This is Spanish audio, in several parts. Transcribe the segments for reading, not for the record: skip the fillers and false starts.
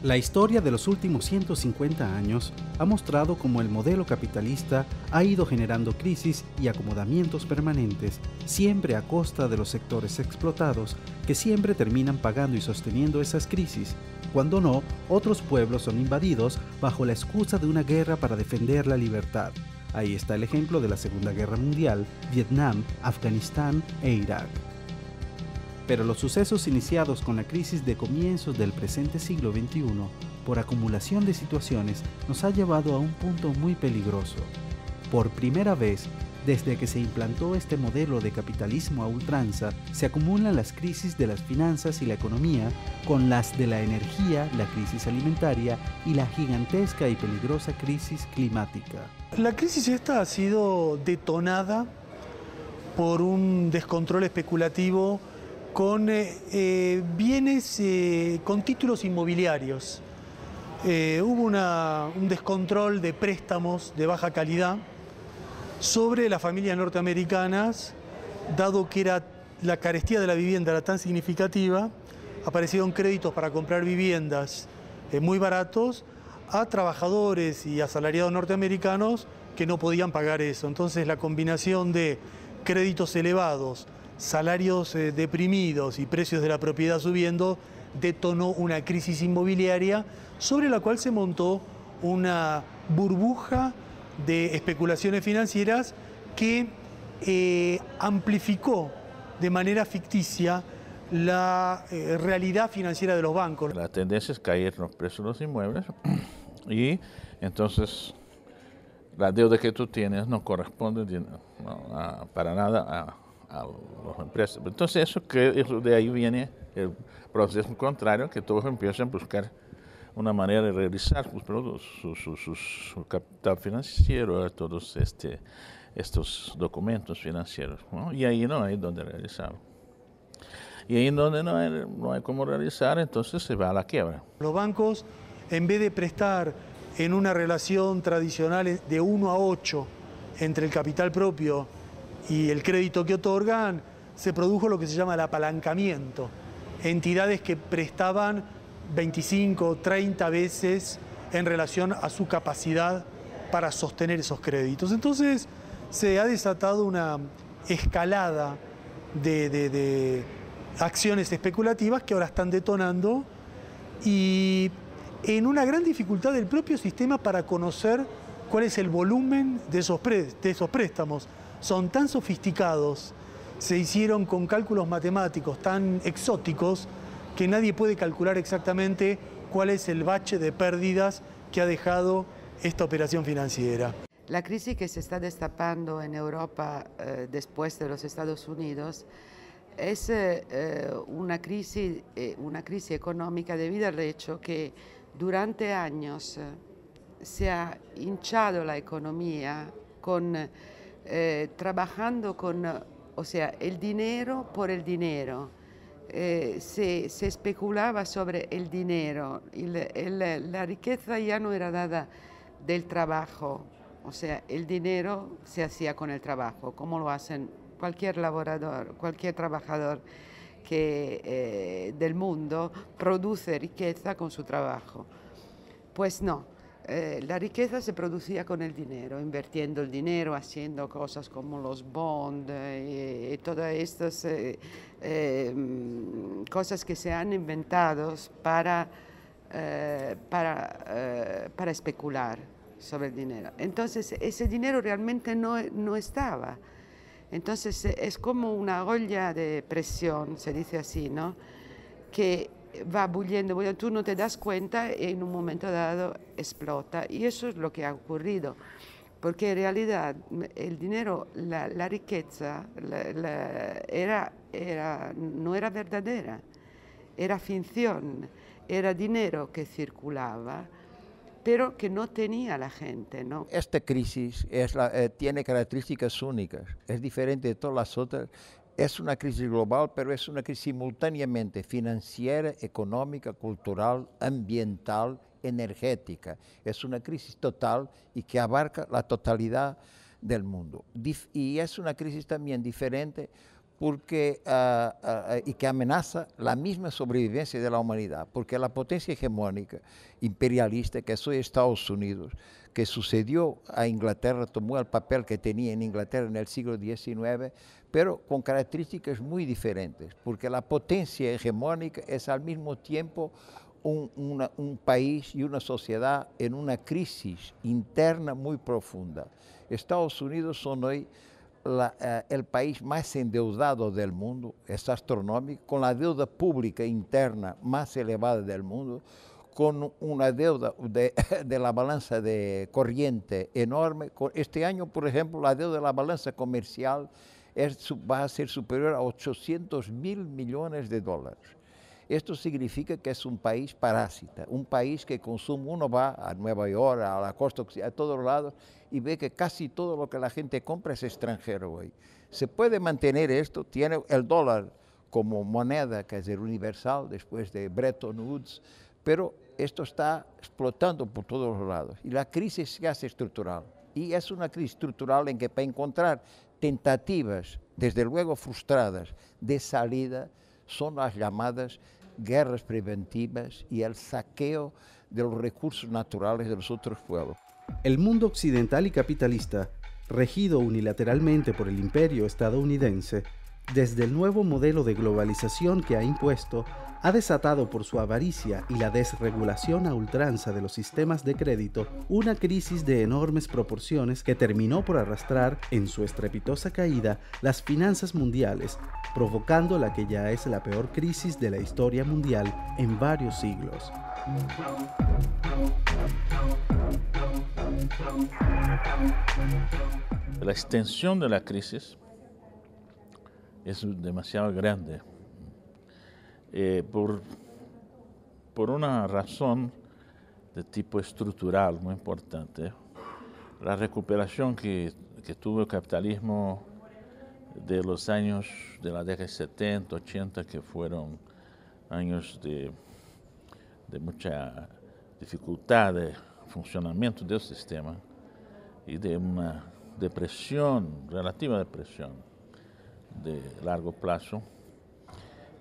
La historia de los últimos 150 años ha mostrado cómo el modelo capitalista ha ido generando crisis y acomodamientos permanentes, siempre a costa de los sectores explotados, que siempre terminan pagando y sosteniendo esas crisis. Cuando no, otros pueblos son invadidos bajo la excusa de una guerra para defender la libertad. Ahí está el ejemplo de la Segunda Guerra Mundial, Vietnam, Afganistán e Irak. Pero los sucesos iniciados con la crisis de comienzos del presente siglo XXI, por acumulación de situaciones, nos ha llevado a un punto muy peligroso. Por primera vez, desde que se implantó este modelo de capitalismo a ultranza, se acumulan las crisis de las finanzas y la economía con las de la energía, la crisis alimentaria y la gigantesca y peligrosa crisis climática. La crisis esta ha sido detonada por un descontrol especulativo con bienes, con títulos inmobiliarios. Hubo un descontrol de préstamos de baja calidad sobre las familias norteamericanas, dado que la carestía de la vivienda era tan significativa, aparecieron créditos para comprar viviendas muy baratos a trabajadores y asalariados norteamericanos que no podían pagar eso. Entonces la combinación de créditos elevados, salarios deprimidos y precios de la propiedad subiendo, detonó una crisis inmobiliaria sobre la cual se montó una burbuja de especulaciones financieras que amplificó de manera ficticia la realidad financiera de los bancos. La tendencia es caer los precios de los inmuebles y entonces la deuda que tú tienes no corresponde para nada a las empresas. Entonces eso de ahí viene el proceso contrario, que todos empiezan a buscar una manera de realizar sus productos, su capital financiero, todos estos documentos financieros, ¿no? Y ahí no hay donde realizarlo. Y ahí donde no hay cómo realizar, entonces se va a la quiebra. Los bancos, en vez de prestar en una relación tradicional de 1 a 8 entre el capital propio y el crédito que otorgan, se produjo lo que se llama el apalancamiento. Entidades que prestaban 25, 30 veces en relación a su capacidad para sostener esos créditos. Entonces se ha desatado una escalada de acciones especulativas que ahora están detonando y en una gran dificultad del propio sistema para conocer cuál es el volumen de esos préstamos. Son tan sofisticados, se hicieron con cálculos matemáticos tan exóticos que nadie puede calcular exactamente cuál es el bache de pérdidas que ha dejado esta operación financiera. La crisis que se está destapando en Europa después de los Estados Unidos es una crisis económica debido al hecho que durante años se ha hinchado la economía trabajando con, o sea, el dinero por el dinero. Se especulaba sobre el dinero y la riqueza ya no era dada del trabajo, o sea, el dinero se hacía con el trabajo, como lo hacen cualquier laborador, cualquier trabajador del mundo produce riqueza con su trabajo. Pues no. La riqueza se producía con el dinero, invirtiendo el dinero, haciendo cosas como los bonds y todas estas cosas que se han inventado para especular sobre el dinero. Entonces ese dinero realmente no estaba. Entonces es como una olla de presión, se dice así, ¿no? Que va bulliendo, tú no te das cuenta y en un momento dado explota. Y eso es lo que ha ocurrido, porque en realidad el dinero, la riqueza no era verdadera, era finción, era dinero que circulaba, pero que no tenía la gente, ¿no? Esta crisis tiene características únicas, es diferente de todas las otras. Es una crisis global, pero es una crisis simultáneamente financiera, económica, cultural, ambiental energética, es una crisis total y que abarca la totalidad del mundo. Y es una crisis también diferente porque, y que amenaza la misma sobrevivencia de la humanidad, porque la potencia hegemónica imperialista que es hoy Estados Unidos, que sucedió a Inglaterra, tomó el papel que tenía en Inglaterra en el siglo XIX, pero con características muy diferentes, porque la potencia hegemónica es al mismo tiempo un país y una sociedad en una crisis interna muy profunda. Estados Unidos son hoy el país más endeudado del mundo, es astronómico, con la deuda pública interna más elevada del mundo, con una deuda de la balanza de corriente enorme. Este año, por ejemplo, la deuda de la balanza comercial va a ser superior a 800.000 millones de dólares. Esto significa que es un país parásita, un país que consume. Uno va a Nueva York, a la costa occidental, a todos lados, y ve que casi todo lo que la gente compra es extranjero hoy. Se puede mantener esto, tiene el dólar como moneda, que es el universal, después de Bretton Woods, pero esto está explotando por todos los lados. Y la crisis se hace estructural. Y es una crisis estructural en que para encontrar tentativas, desde luego frustradas, de salida, son las llamadas guerras preventivas y el saqueo de los recursos naturales de los otros pueblos. El mundo occidental y capitalista, regido unilateralmente por el imperio estadounidense, desde el nuevo modelo de globalización que ha impuesto, ha desatado por su avaricia y la desregulación a ultranza de los sistemas de crédito una crisis de enormes proporciones que terminó por arrastrar en su estrepitosa caída las finanzas mundiales, provocando la que ya es la peor crisis de la historia mundial en varios siglos. La extensión de la crisis es demasiado grande por una razón de tipo estructural muy importante. La recuperación que tuvo el capitalismo de los años de la década de 70, 80, que fueron años de mucha dificultad de funcionamiento del sistema y de una depresión, relativa depresión de largo plazo.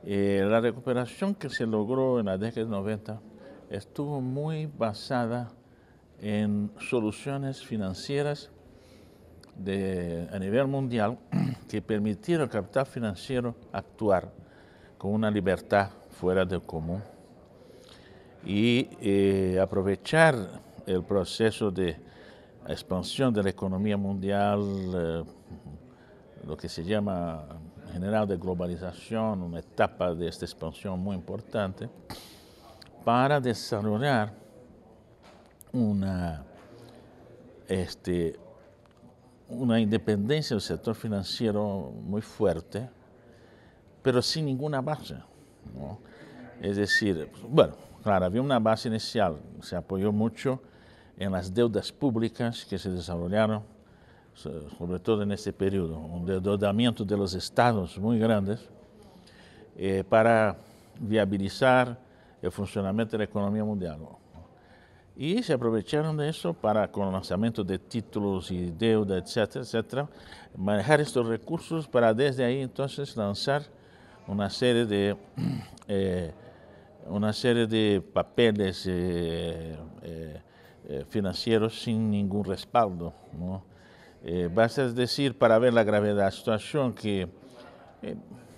La recuperación que se logró en la década de 90 estuvo muy basada en soluciones financieras a nivel mundial que permitieron al capital financiero actuar con una libertad fuera del común y aprovechar el proceso de expansión de la economía mundial, lo que se llama en general de globalización, una etapa de esta expansión muy importante, para desarrollar una independencia del sector financiero muy fuerte, pero sin ninguna base, ¿no? Es decir, bueno, claro, había una base inicial, se apoyó mucho en las deudas públicas que se desarrollaron, sobre todo en este periodo, un endeudamiento de los estados muy grandes para viabilizar el funcionamiento de la economía mundial. Y se aprovecharon de eso para, con el lanzamiento de títulos y deuda, etcétera, etcétera, manejar estos recursos para desde ahí entonces lanzar una serie de papeles financieros sin ningún respaldo, ¿no? Basta decir, para ver la gravedad de la situación, que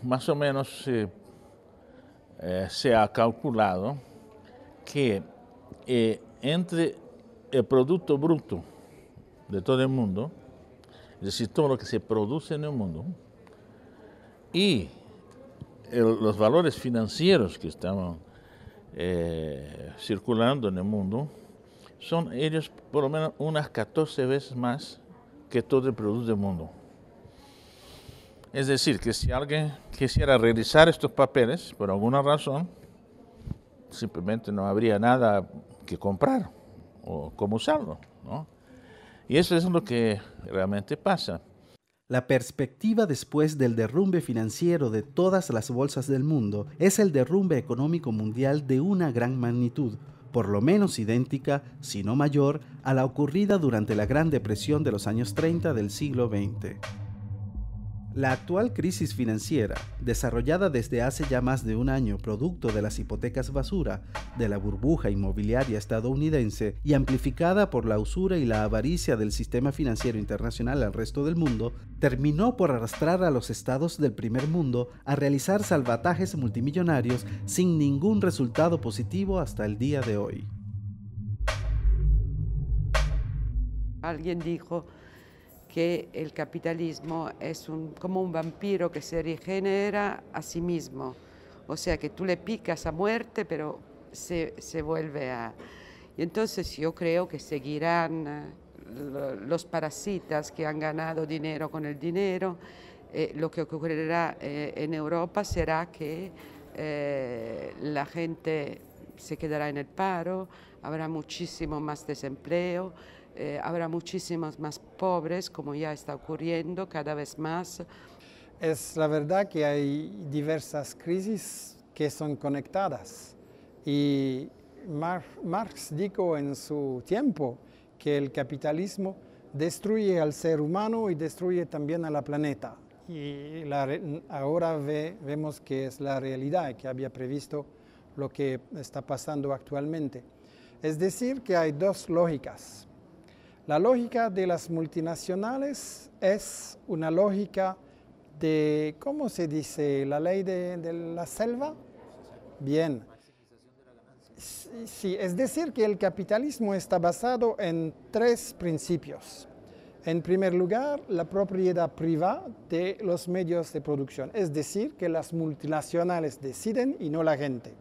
más o menos se ha calculado que entre el Producto Bruto de todo el mundo, es decir, todo lo que se produce en el mundo, y los valores financieros que estaban circulando en el mundo, son ellos por lo menos unas 14 veces más que todo el producto del mundo. Es decir, que si alguien quisiera realizar estos papeles, por alguna razón, simplemente no habría nada que comprar o cómo usarlo, ¿no? Y eso es lo que realmente pasa. La perspectiva después del derrumbe financiero de todas las bolsas del mundo es el derrumbe económico mundial de una gran magnitud, por lo menos idéntica, si no mayor, a la ocurrida durante la Gran Depresión de los años 30 del siglo XX. La actual crisis financiera, desarrollada desde hace ya más de un año producto de las hipotecas basura, de la burbuja inmobiliaria estadounidense y amplificada por la usura y la avaricia del sistema financiero internacional al resto del mundo, terminó por arrastrar a los estados del primer mundo a realizar salvatajes multimillonarios sin ningún resultado positivo hasta el día de hoy. Alguien dijo que el capitalismo es como un vampiro que se regenera a sí mismo. O sea, que tú le picas a muerte, pero se vuelve a... Y entonces yo creo que seguirán los parasitas que han ganado dinero con el dinero. Lo que ocurrirá en Europa será que la gente se quedará en el paro, habrá muchísimo más desempleo, habrá muchísimos más pobres, como ya está ocurriendo cada vez más. Es la verdad que hay diversas crisis que son conectadas y Marx dijo en su tiempo que el capitalismo destruye al ser humano y destruye también a la planeta. Y ahora vemos que es la realidad, que había previsto lo que está pasando actualmente. Es decir, que hay dos lógicas. La lógica de las multinacionales es una lógica de, ¿cómo se dice? ¿La ley de la selva? Bien. Sí, es decir, que el capitalismo está basado en tres principios. En primer lugar, la propiedad privada de los medios de producción. Es decir, que las multinacionales deciden y no la gente.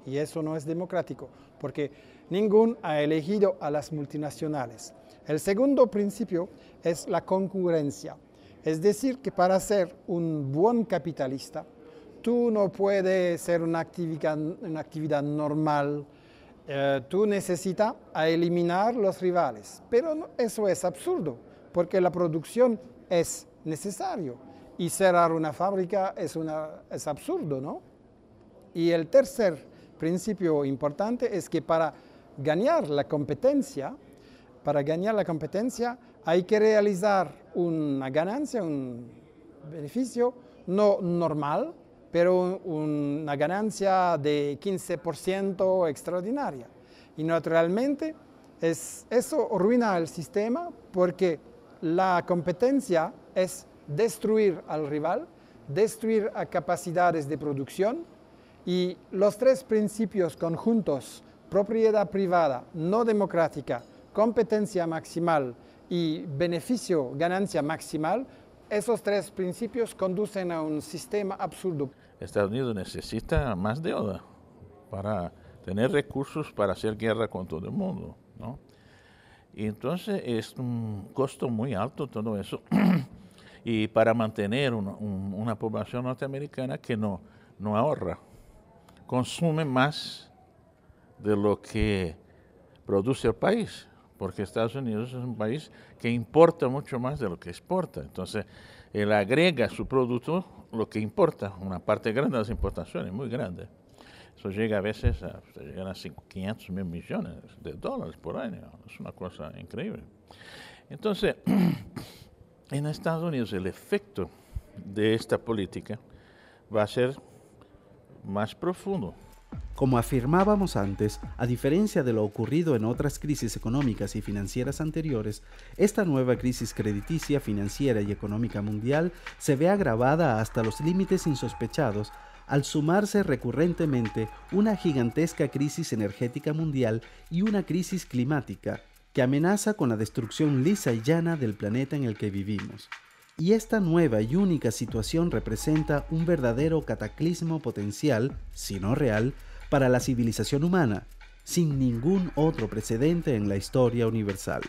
Y eso no es democrático, porque ninguno ha elegido a las multinacionales. El segundo principio es la concurrencia. Es decir, que para ser un buen capitalista, tú no puedes ser una actividad normal, tú necesitas eliminar los rivales. Pero eso es absurdo, porque la producción es necesario y cerrar una fábrica es absurdo, ¿no? Y el tercer principio importante es que para ganar la competencia hay que realizar una ganancia, un beneficio no normal, pero una ganancia de 15% extraordinaria. Y naturalmente eso arruina el sistema porque la competencia es destruir al rival, destruir a capacidades de producción y los tres principios conjuntos, propiedad privada, no democrática, competencia maximal y beneficio, ganancia maximal, esos tres principios conducen a un sistema absurdo. Estados Unidos necesita más deuda para tener recursos para hacer guerra con todo el mundo, ¿no? Y entonces es un costo muy alto todo eso. Y para mantener una población norteamericana que no ahorra, consume más de lo que produce el país, porque Estados Unidos es un país que importa mucho más de lo que exporta. Entonces, él agrega a su producto lo que importa, una parte grande de las importaciones, muy grande. Eso llega a veces a 500 mil millones de dólares por año. Es una cosa increíble. Entonces, en Estados Unidos el efecto de esta política va a ser más profundo. Como afirmábamos antes, a diferencia de lo ocurrido en otras crisis económicas y financieras anteriores, esta nueva crisis crediticia, financiera y económica mundial se ve agravada hasta los límites insospechados al sumarse recurrentemente una gigantesca crisis energética mundial y una crisis climática que amenaza con la destrucción lisa y llana del planeta en el que vivimos. Y esta nueva y única situación representa un verdadero cataclismo potencial, si no real, para la civilización humana, sin ningún otro precedente en la historia universal.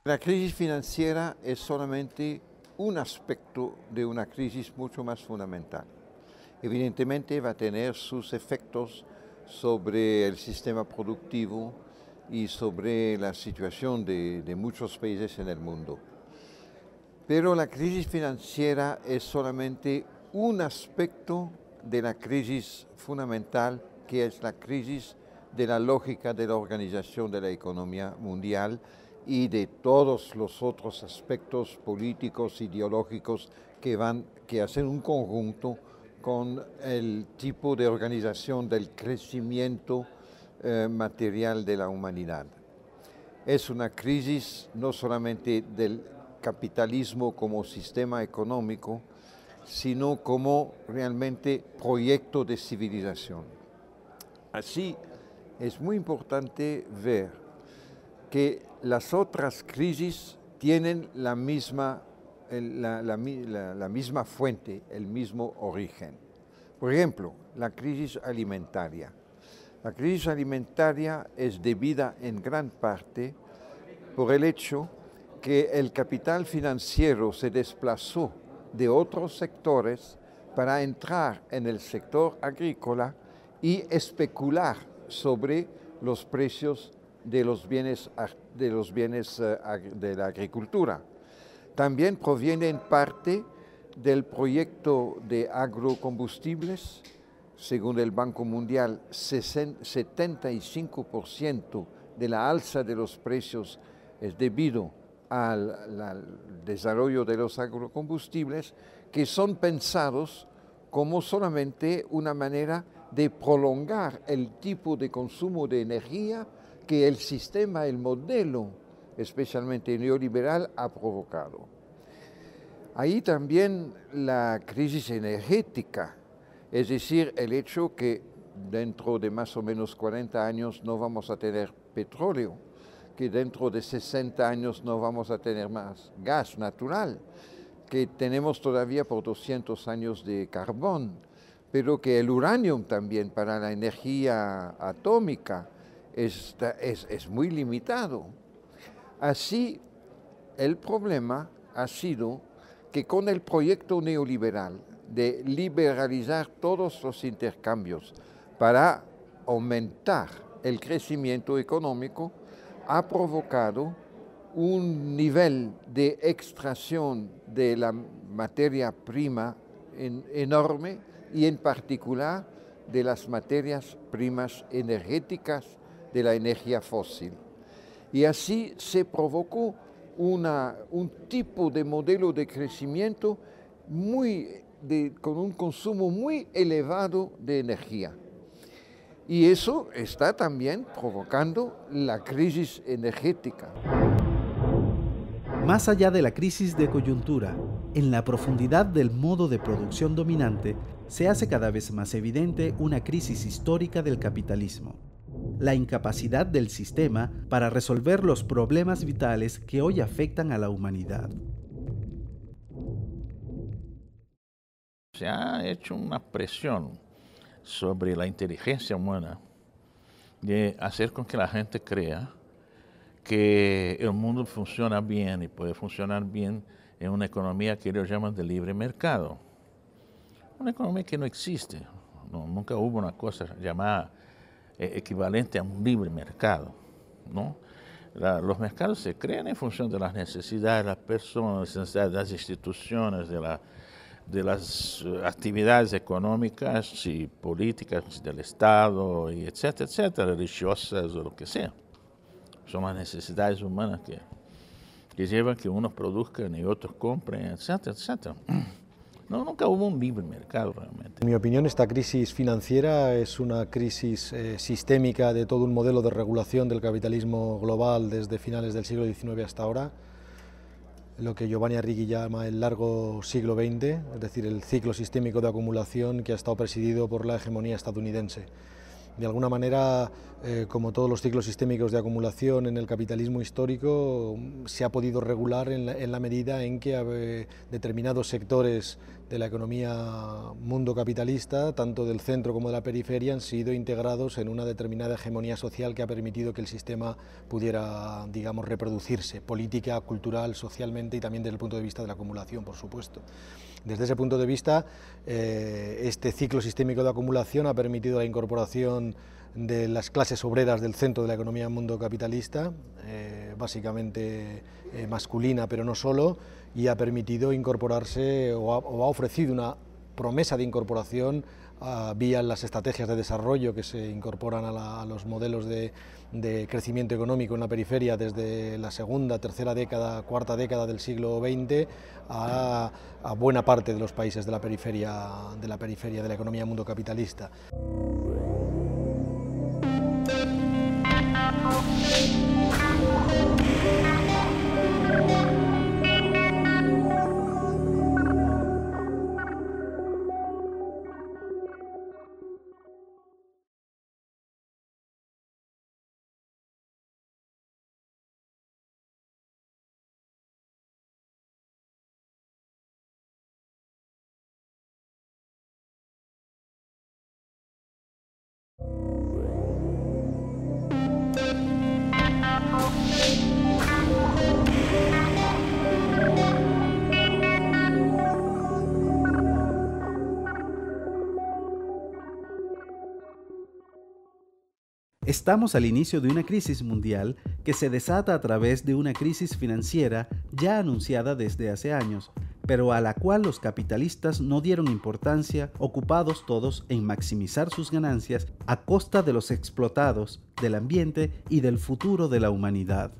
La crisis financiera es solamente un aspecto de una crisis mucho más fundamental. Evidentemente va a tener sus efectos sobre el sistema productivo y sobre la situación de muchos países en el mundo. Pero la crisis financiera es solamente un aspecto de la crisis fundamental, que es la crisis de la lógica de la organización de la economía mundial y de todos los otros aspectos políticos, ideológicos que hacen un conjunto con el tipo de organización del crecimiento material de la humanidad. Es una crisis no solamente del capitalismo como sistema económico, sino como realmente proyecto de civilización. Así, es muy importante ver que las otras crisis tienen la misma fuente, el mismo origen. Por ejemplo, la crisis alimentaria. La crisis alimentaria es debida en gran parte por el hecho que el capital financiero se desplazó de otros sectores para entrar en el sector agrícola y especular sobre los precios de los bienes de la agricultura. También proviene en parte del proyecto de agrocombustibles. Según el Banco Mundial, 75% de la alza de los precios es debido al desarrollo de los agrocombustibles, que son pensados como solamente una manera de prolongar el tipo de consumo de energía que el sistema, el modelo, especialmente neoliberal, ha provocado. Ahí también la crisis energética, es decir, el hecho que dentro de más o menos 40 años no vamos a tener petróleo, que dentro de 60 años no vamos a tener más gas natural, que tenemos todavía por 200 años de carbón, pero que el uranio también para la energía atómica es muy limitado. Así, el problema ha sido que con el proyecto neoliberal de liberalizar todos los intercambios para aumentar el crecimiento económico, ha provocado un nivel de extracción de la materia prima enorme y en particular de las materias primas energéticas de la energía fósil. Y así se provocó un tipo de modelo de crecimiento con un consumo muy elevado de energía. Y eso está también provocando la crisis energética. Más allá de la crisis de coyuntura, en la profundidad del modo de producción dominante, se hace cada vez más evidente una crisis histórica del capitalismo. La incapacidad del sistema para resolver los problemas vitales que hoy afectan a la humanidad. Se ha hecho una presión sobre la inteligencia humana de hacer con que la gente crea que el mundo funciona bien y puede funcionar bien en una economía que ellos llaman de libre mercado. Una economía que no existe. Nunca hubo una cosa llamada equivalente a un libre mercado, ¿no? Los mercados se crean en función de las necesidades de las personas, de las instituciones, de las actividades económicas y políticas del Estado, y etcétera, religiosas o lo que sea. Son las necesidades humanas que llevan que unos produzcan y otros compren, etcétera. No, nunca hubo un libre mercado realmente. En mi opinión, esta crisis financiera es una crisis sistémica de todo un modelo de regulación del capitalismo global desde finales del siglo XIX hasta ahora, lo que Giovanni Arrighi llama el largo siglo XX, es decir, el ciclo sistémico de acumulación que ha estado presidido por la hegemonía estadounidense. De alguna manera, como todos los ciclos sistémicos de acumulación en el capitalismo histórico, se ha podido regular en la medida en que determinados sectores de la economía mundo capitalista, tanto del centro como de la periferia, han sido integrados en una determinada hegemonía social que ha permitido que el sistema pudiera, digamos, reproducirse, política, cultural, socialmente y también desde el punto de vista de la acumulación, por supuesto. Desde ese punto de vista, este ciclo sistémico de acumulación ha permitido la incorporación de las clases obreras del centro de la economía mundo capitalista, básicamente masculina, pero no solo, y ha permitido incorporarse o ha ofrecido una promesa de incorporación vía las estrategias de desarrollo que se incorporan a los modelos de crecimiento económico en la periferia desde la segunda, tercera década, cuarta década del siglo XX a buena parte de los países de la periferia de la economía mundo capitalista. Estamos al inicio de una crisis mundial que se desata a través de una crisis financiera ya anunciada desde hace años, pero a la cual los capitalistas no dieron importancia, ocupados todos en maximizar sus ganancias a costa de los explotados, del ambiente y del futuro de la humanidad.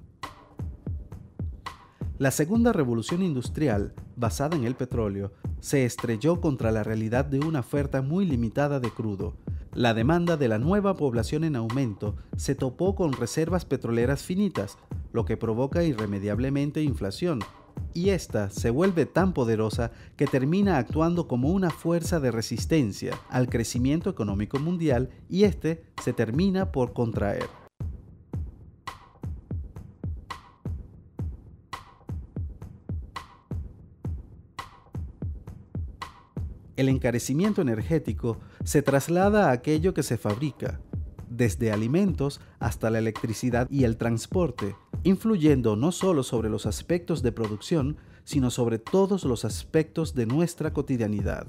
La segunda revolución industrial, basada en el petróleo, se estrelló contra la realidad de una oferta muy limitada de crudo. La demanda de la nueva población en aumento se topó con reservas petroleras finitas, lo que provoca irremediablemente inflación, y esta se vuelve tan poderosa que termina actuando como una fuerza de resistencia al crecimiento económico mundial y este se termina por contraer. El encarecimiento energético se traslada a aquello que se fabrica, desde alimentos hasta la electricidad y el transporte, influyendo no solo sobre los aspectos de producción, sino sobre todos los aspectos de nuestra cotidianidad.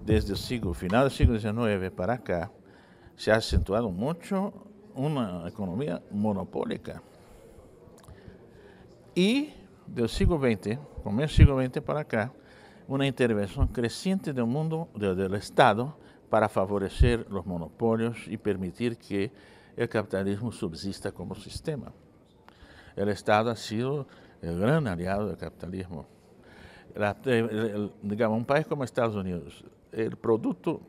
Desde el final del siglo XIX para acá, se ha acentuado mucho una economía monopólica. Y del siglo XX, comienzo del siglo XX para acá, una intervención creciente del mundo, del Estado, para favorecer los monopolios y permitir que el capitalismo subsista como sistema. El Estado ha sido el gran aliado del capitalismo. Digamos, un país como Estados Unidos, el producto,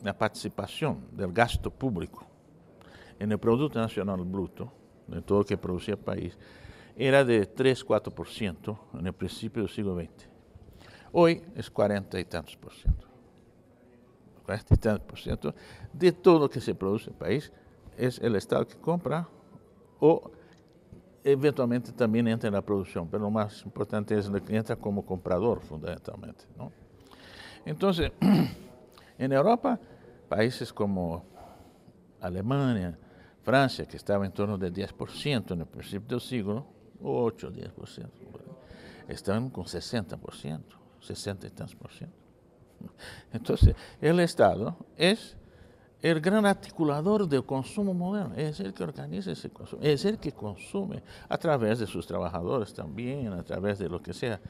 la participación del gasto público en el Producto Nacional Bruto, de todo lo que producía el país, era de 3-4% en el principio del siglo XX. Hoy es 40 y tantos por ciento. 40 y tantos por ciento de todo lo que se produce en el país es el Estado que compra o eventualmente también entra en la producción, pero lo más importante es que entra como comprador fundamentalmente, ¿no? Entonces, en Europa, países como Alemania, Francia, que estaba en torno del 10% en el principio del siglo, 8 o 10%, estaban con 60%, 60 y tantos por ciento. Entonces, el Estado es el gran articulador del consumo moderno, es el que organiza ese consumo, es el que consume a través de sus trabajadores también, a través de lo que sea,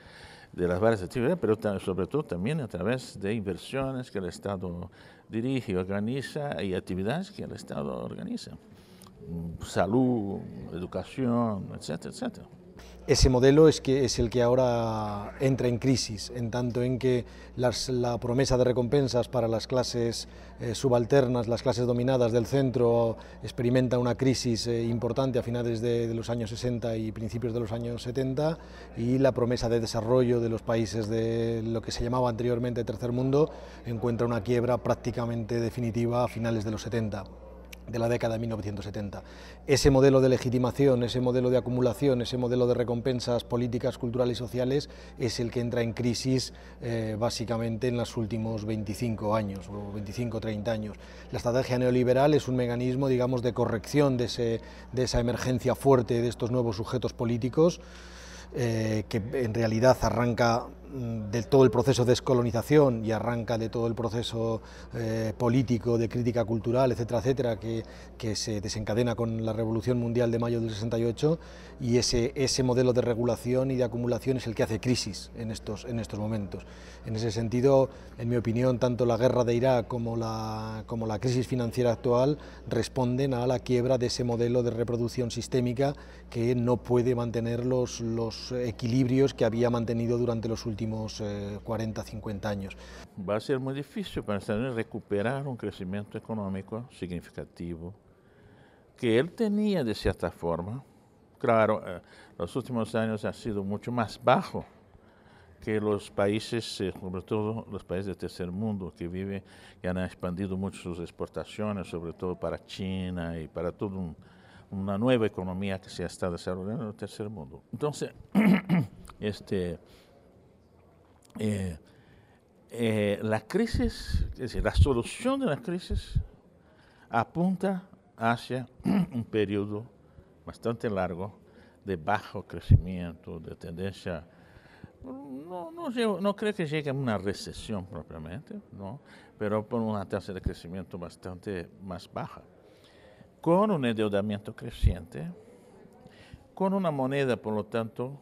de las varias actividades, pero sobre todo también a través de inversiones que el Estado dirige y organiza y actividades que el Estado organiza. Salud, educación, etcétera, etcétera. Ese modelo es el que ahora entra en crisis, en tanto en que la promesa de recompensas para las clases subalternas, las clases dominadas del centro, experimenta una crisis importante a finales de los años 60 y principios de los años 70, y la promesa de desarrollo de los países de lo que se llamaba anteriormente tercer mundo encuentra una quiebra prácticamente definitiva a finales de los 70. De la década de 1970. Ese modelo de legitimación, ese modelo de acumulación, ese modelo de recompensas políticas, culturales y sociales es el que entra en crisis básicamente en los últimos 25 años, o 25 o 30 años. La estrategia neoliberal es un mecanismo, digamos, de corrección de esa emergencia fuerte de estos nuevos sujetos políticos, que en realidad arranca de todo el proceso de descolonización y arranca de todo el proceso político, de crítica cultural, etcétera, etcétera, que se desencadena con la Revolución Mundial de mayo del 68, y ese modelo de regulación y de acumulación es el que hace crisis en estos momentos. En ese sentido, en mi opinión, tanto la guerra de Irak como la crisis financiera actual responden a la quiebra de ese modelo de reproducción sistémica que no puede mantener los equilibrios que había mantenido durante los últimos 40, 50 años. Va a ser muy difícil para Estados Unidos recuperar un crecimiento económico significativo que él tenía de cierta forma. Claro, los últimos años ha sido mucho más bajo que los países, sobre todo los países del tercer mundo, que han expandido mucho sus exportaciones, sobre todo para China y para toda una nueva economía que se está desarrollando en el tercer mundo. Entonces, la crisis, es decir, la solución de la crisis apunta hacia un periodo bastante largo de bajo crecimiento, de tendencia. No creo que llegue a una recesión propiamente, ¿no? Pero por una tasa de crecimiento bastante más baja, con un endeudamiento creciente, con una moneda, por lo tanto,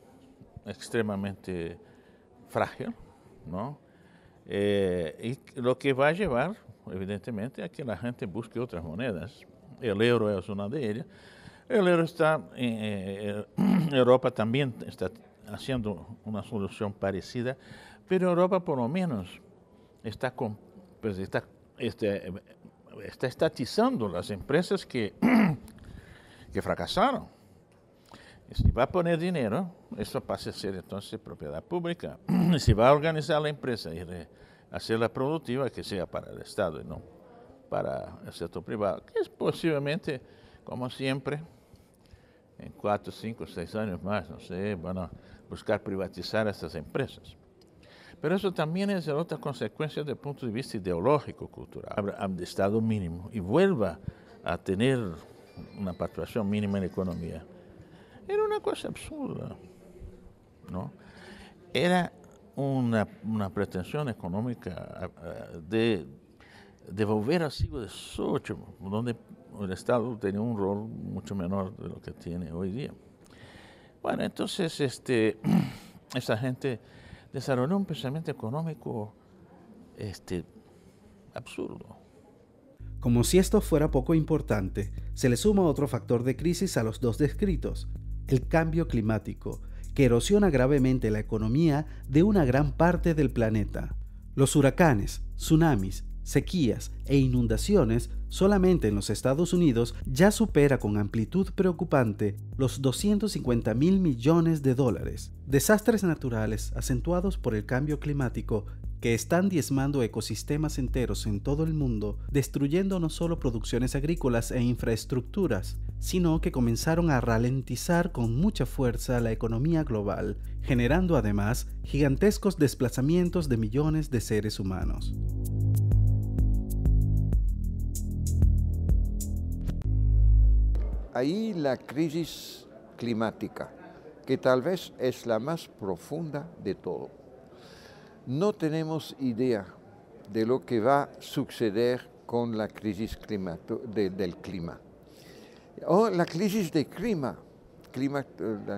extremadamente frágil, ¿no? Y lo que va a llevar, evidentemente, a que la gente busque otras monedas. El euro es una de ellas. El euro está, Europa también está haciendo una solución parecida, pero Europa por lo menos está estatizando las empresas que fracasaron. Y si va a poner dinero, eso pasa a ser entonces propiedad pública. Y si va a organizar la empresa y hacerla productiva, que sea para el Estado y no para el sector privado, que es posiblemente, como siempre, en 4, 5, 6 años más, no sé, van a buscar privatizar estas empresas. Pero eso también es otra consecuencia desde el punto de vista ideológico, cultural. De Estado mínimo y vuelva a tener una participación mínima en la economía. Era una cosa absurda, ¿no? Era una pretensión económica de volver al siglo XVIII, donde el Estado tenía un rol mucho menor de lo que tiene hoy día. Bueno, entonces esa gente desarrolló un pensamiento económico absurdo. Como si esto fuera poco importante, se le suma otro factor de crisis a los dos descritos: el cambio climático, que erosiona gravemente la economía de una gran parte del planeta. Los huracanes, tsunamis, sequías e inundaciones solamente en los Estados Unidos ya supera con amplitud preocupante los $250.000 millones. Desastres naturales acentuados por el cambio climático que están diezmando ecosistemas enteros en todo el mundo, destruyendo no solo producciones agrícolas e infraestructuras, sino que comenzaron a ralentizar con mucha fuerza la economía global, generando además gigantescos desplazamientos de millones de seres humanos. Ahí la crisis climática, que tal vez es la más profunda de todo. No tenemos idea de lo que va a suceder con la crisis del clima. O la crisis la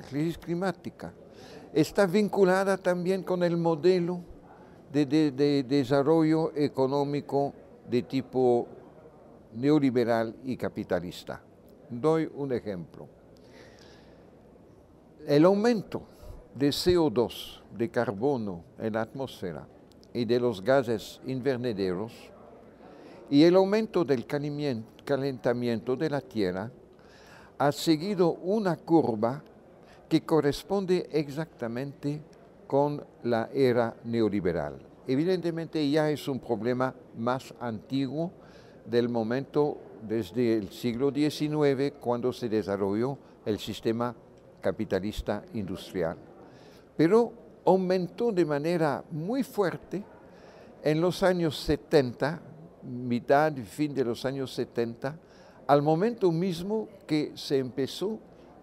crisis climática está vinculada también con el modelo de desarrollo económico de tipo neoliberal y capitalista. Doy un ejemplo. El aumento de CO2, de carbono en la atmósfera y de los gases invernaderos y el aumento del calentamiento de la Tierra ha seguido una curva que corresponde exactamente con la era neoliberal. Evidentemente ya es un problema más antiguo del momento desde el siglo XIX, cuando se desarrolló el sistema capitalista industrial. Pero aumentó de manera muy fuerte en los años 70, mitad y fin de los años 70, al momento mismo que se empezó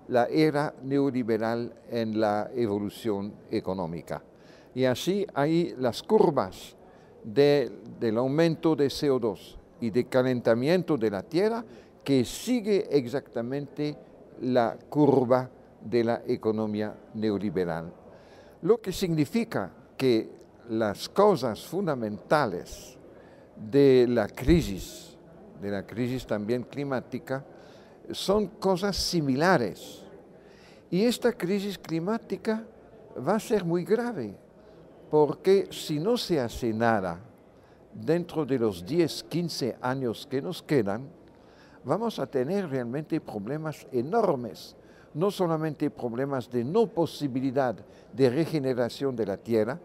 la era neoliberal en la evolución económica. Y así hay las curvas del aumento de CO2 y de calentamiento de la Tierra que sigue exactamente la curva de la economía neoliberal. Lo que significa que las causas fundamentales de la crisis también climática, son cosas similares. Y esta crisis climática va a ser muy grave, porque si no se hace nada dentro de los 10, 15 años que nos quedan, vamos a tener realmente problemas enormes, no solamente problemas de no posibilidad de regeneración de la tierra,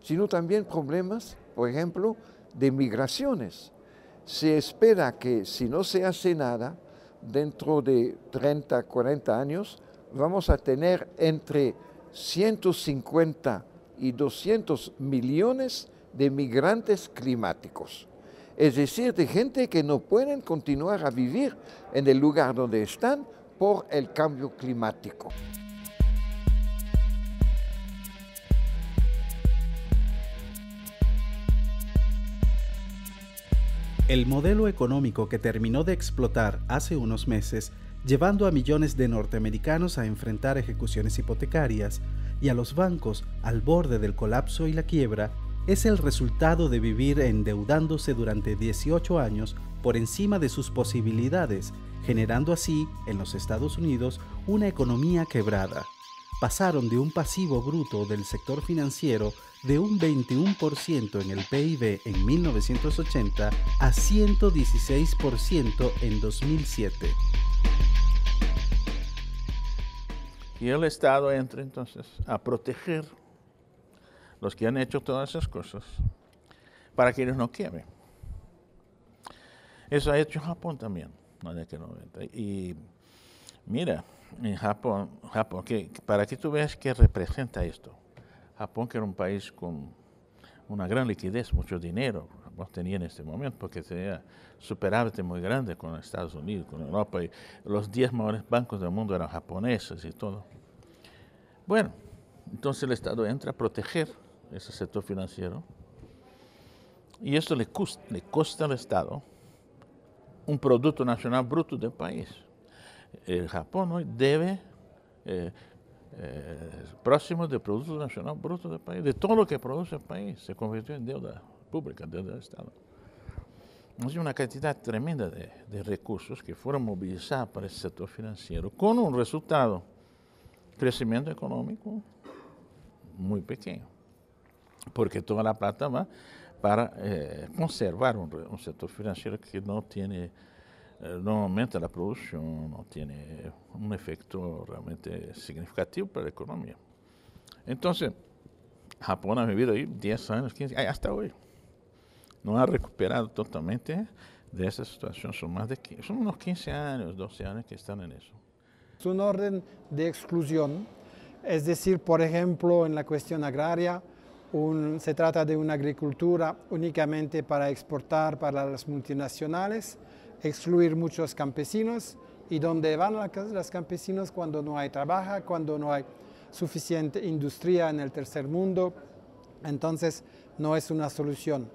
sino también problemas, por ejemplo, de migraciones. Se espera que si no se hace nada, dentro de 30, 40 años, vamos a tener entre 150 y 200 millones de migrantes climáticos. Es decir, de gente que no pueden continuar a vivir en el lugar donde están por el cambio climático. El modelo económico que terminó de explotar hace unos meses, llevando a millones de norteamericanos a enfrentar ejecuciones hipotecarias y a los bancos al borde del colapso y la quiebra, es el resultado de vivir endeudándose durante 18 años por encima de sus posibilidades, generando así, en los Estados Unidos, una economía quebrada. Pasaron de un pasivo bruto del sector financiero de un 21% en el PIB en 1980 a 116% en 2007. Y el Estado entra entonces a proteger los que han hecho todas esas cosas para que ellos no quiebren. Eso ha hecho Japón también en la década 90. Y mira, en Japón para que tú veas qué representa esto. Japón, que era un país con una gran liquidez, mucho dinero, Japón tenía en este momento, porque tenía superávit muy grande con Estados Unidos, con Europa, y los 10 mayores bancos del mundo eran japoneses y todo. Bueno, entonces el Estado entra a proteger ese sector financiero, y esto le cuesta al Estado un Producto Nacional Bruto del país. El Japón hoy debe próximo del Producto Nacional Bruto del país, de todo lo que produce el país, se convirtió en deuda pública, deuda del Estado. Es una cantidad tremenda de recursos que fueron movilizados para ese sector financiero, con un resultado, crecimiento económico muy pequeño, porque toda la plata va para conservar un sector financiero que no aumenta la producción, no tiene un efecto realmente significativo para la economía. Entonces, Japón ha vivido ahí 10 años, 15 años, hasta hoy. No ha recuperado totalmente de esa situación. Son unos 15 años, 12 años que están en eso. Es un orden de exclusión, es decir, por ejemplo, en la cuestión agraria, se trata de una agricultura únicamente para exportar para las multinacionales, excluir muchos campesinos, y donde van los campesinos cuando no hay trabajo, cuando no hay suficiente industria en el tercer mundo, entonces no es una solución.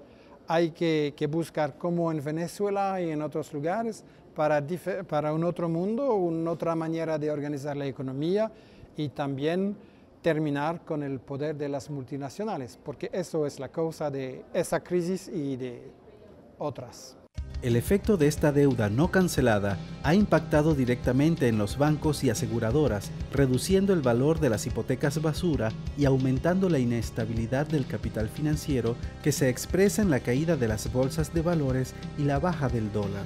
Hay que buscar, como en Venezuela y en otros lugares, para un otro mundo, una otra manera de organizar la economía, y también terminar con el poder de las multinacionales, porque eso es la causa de esa crisis y de otras. El efecto de esta deuda no cancelada ha impactado directamente en los bancos y aseguradoras, reduciendo el valor de las hipotecas basura y aumentando la inestabilidad del capital financiero, que se expresa en la caída de las bolsas de valores y la baja del dólar.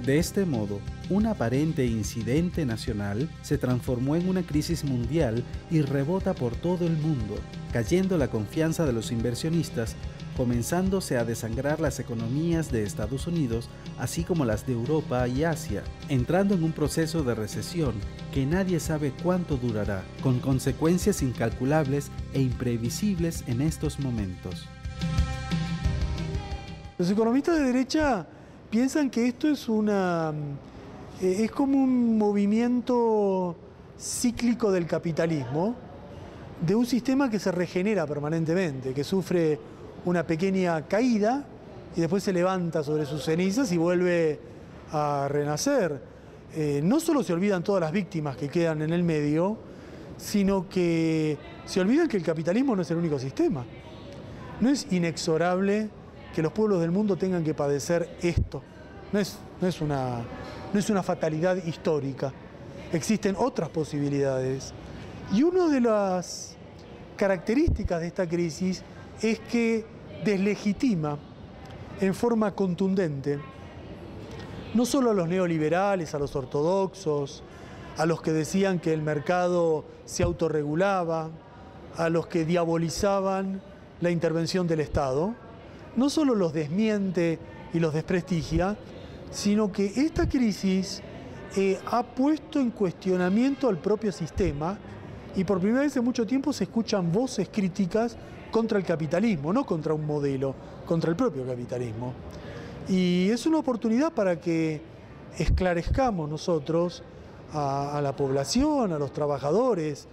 De este modo, un aparente incidente nacional se transformó en una crisis mundial y rebota por todo el mundo, cayendo la confianza de los inversionistas, comenzándose a desangrar las economías de Estados Unidos, así como las de Europa y Asia, entrando en un proceso de recesión que nadie sabe cuánto durará, con consecuencias incalculables e imprevisibles en estos momentos. Los economistas de derecha piensan que esto es como un movimiento cíclico del capitalismo, de un sistema que se regenera permanentemente, que sufre una pequeña caída y después se levanta sobre sus cenizas y vuelve a renacer. No solo se olvidan todas las víctimas que quedan en el medio, sino que se olvidan que el capitalismo no es el único sistema. No es inexorable que los pueblos del mundo tengan que padecer esto. No es una fatalidad histórica. Existen otras posibilidades. Y una de las características de esta crisis es que deslegitima en forma contundente no solo a los neoliberales, a los ortodoxos, a los que decían que el mercado se autorregulaba, a los que diabolizaban la intervención del Estado, no solo los desmiente y los desprestigia, sino que esta crisis ha puesto en cuestionamiento al propio sistema y por primera vez en mucho tiempo se escuchan voces críticas contra el capitalismo, no contra un modelo, contra el propio capitalismo. Y es una oportunidad para que esclarezcamos nosotros a la población, a los trabajadores,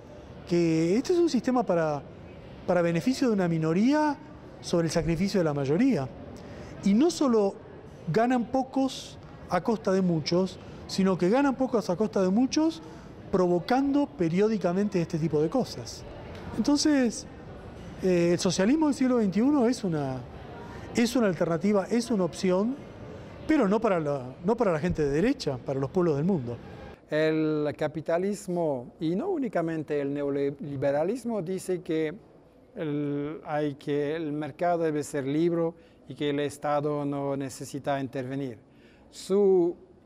que este es un sistema para beneficio de una minoría sobre el sacrificio de la mayoría. Y no solo ganan pocos a costa de muchos, sino que ganan pocos a costa de muchos, provocando periódicamente este tipo de cosas. Entonces, el socialismo del siglo XXI es una alternativa, es una opción, pero no para la gente de derecha, para los pueblos del mundo. El capitalismo, y no únicamente el neoliberalismo, dice que el mercado debe ser libre y que el Estado no necesita intervenir.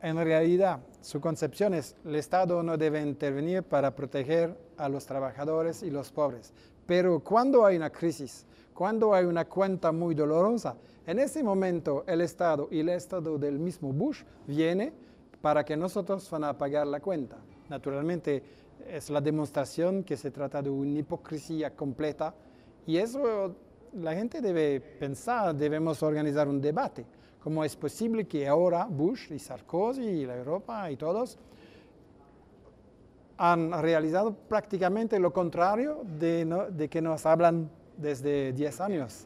En realidad, su concepción es el Estado no debe intervenir para proteger a los trabajadores y los pobres. Pero cuando hay una crisis, cuando hay una cuenta muy dolorosa, en ese momento el Estado y el Estado del mismo Bush viene para que nosotros van a pagar la cuenta. Naturalmente es la demostración que se trata de una hipocresía completa y eso la gente debe pensar, debemos organizar un debate. ¿Cómo es posible que ahora Bush y Sarkozy y la Europa y todos han realizado prácticamente lo contrario de que nos hablan desde 10 años?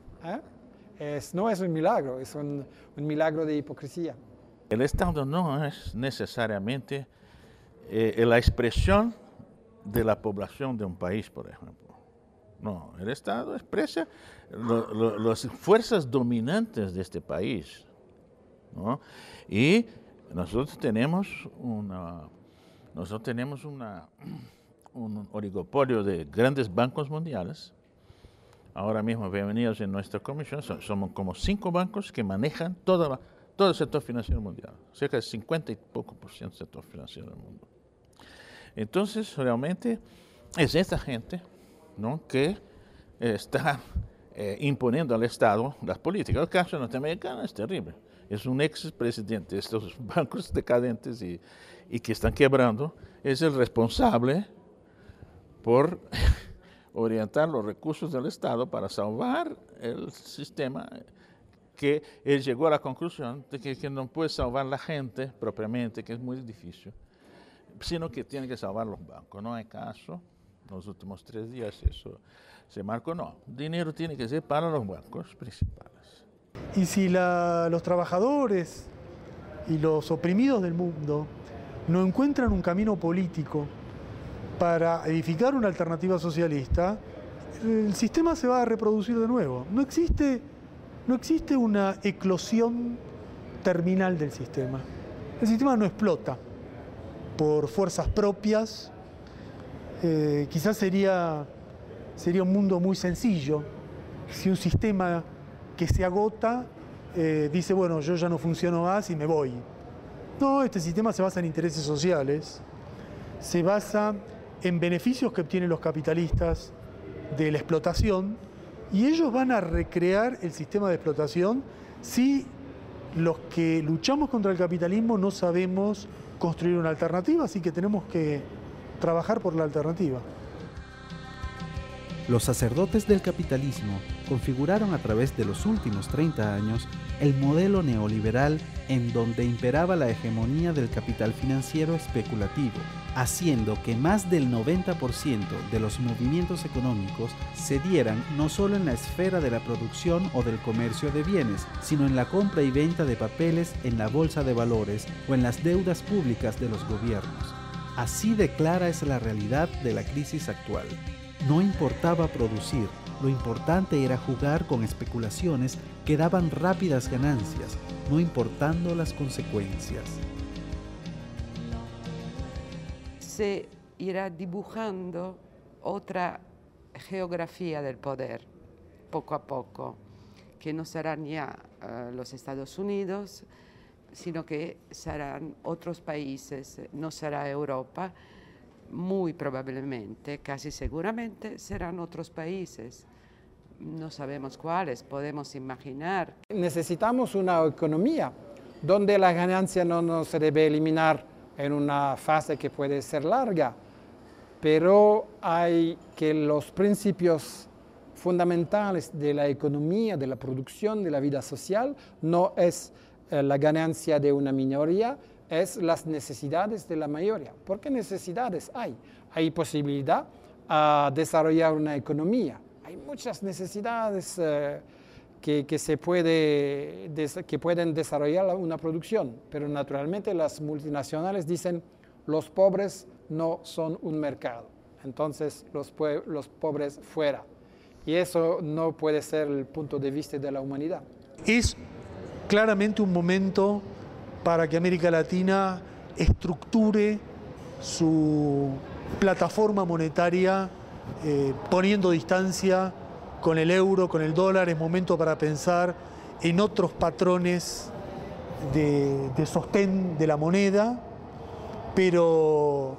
No es un milagro, es un milagro de hipocresía. El Estado no es necesariamente la expresión de la población de un país, por ejemplo. No, el Estado expresa las fuerzas dominantes de este país, ¿no? Y nosotros tenemos un oligopolio de grandes bancos mundiales. Ahora mismo, bienvenidos en nuestra comisión, somos como 5 bancos que manejan todo el sector financiero mundial, cerca de 50 y poco % del sector financiero del mundo. Entonces, realmente, es esta gente, ¿no?, que está imponiendo al Estado las políticas. El caso norteamericano es terrible. Es un expresidente de estos bancos decadentes y que están quebrando, es el responsable por orientar los recursos del Estado para salvar el sistema, que él llegó a la conclusión de que no puede salvar la gente propiamente, que es muy difícil, sino que tiene que salvar los bancos. No hay caso, en los últimos 3 días eso se marcó, no, dinero tiene que ser para los bancos principales. Y si los trabajadores y los oprimidos del mundo no encuentran un camino político para edificar una alternativa socialista, el sistema se va a reproducir de nuevo. No existe una eclosión terminal del sistema. El sistema no explota por fuerzas propias. Quizás sería un mundo muy sencillo si un sistema que se agota dice, bueno, yo ya no funciono más y me voy. No, este sistema se basa en intereses sociales, se basa en beneficios que obtienen los capitalistas de la explotación, y ellos van a recrear el sistema de explotación si los que luchamos contra el capitalismo no sabemos construir una alternativa, así que tenemos que trabajar por la alternativa. Los sacerdotes del capitalismo configuraron a través de los últimos 30 años el modelo neoliberal en donde imperaba la hegemonía del capital financiero especulativo, haciendo que más del 90% de los movimientos económicos se dieran no solo en la esfera de la producción o del comercio de bienes, sino en la compra y venta de papeles en la bolsa de valores o en las deudas públicas de los gobiernos. Así de clara es la realidad de la crisis actual. No importaba producir, lo importante era jugar con especulaciones que daban rápidas ganancias, no importando las consecuencias. Se irá dibujando otra geografía del poder, poco a poco, que no serán ya los Estados Unidos, sino que serán otros países, no será Europa, muy probablemente, casi seguramente, serán otros países. No sabemos cuáles, podemos imaginar. Necesitamos una economía donde la ganancia no se debe eliminar en una fase que puede ser larga, pero hay que los principios fundamentales de la economía, de la producción, de la vida social, no es la ganancia de una minoría, es las necesidades de la mayoría. ¿Por qué necesidades hay? Hay posibilidad a desarrollar una economía. Hay muchas necesidades que pueden desarrollar una producción, pero naturalmente las multinacionales dicen los pobres no son un mercado, entonces los pobres fuera. Y eso no puede ser el punto de vista de la humanidad. Es claramente un momento para que América Latina estructure su plataforma monetaria poniendo distancia con el euro, con el dólar. Es momento para pensar en otros patrones de sostén de la moneda, pero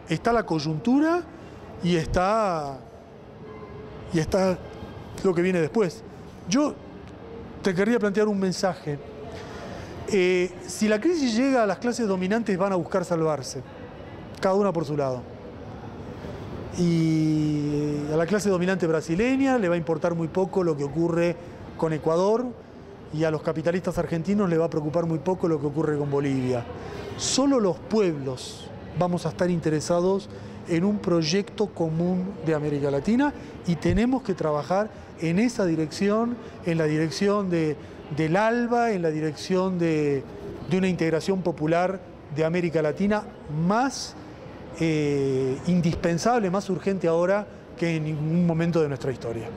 está la coyuntura y está lo que viene después. Yo te querría plantear un mensaje. Si la crisis llega, las clases dominantes van a buscar salvarse, cada una por su lado. Y a la clase dominante brasileña le va a importar muy poco lo que ocurre con Ecuador, y a los capitalistas argentinos le va a preocupar muy poco lo que ocurre con Bolivia. Solo los pueblos vamos a estar interesados en un proyecto común de América Latina, y tenemos que trabajar en esa dirección, en la dirección del ALBA, en la dirección de una integración popular de América Latina más indispensable, más urgente ahora que en ningún momento de nuestra historia.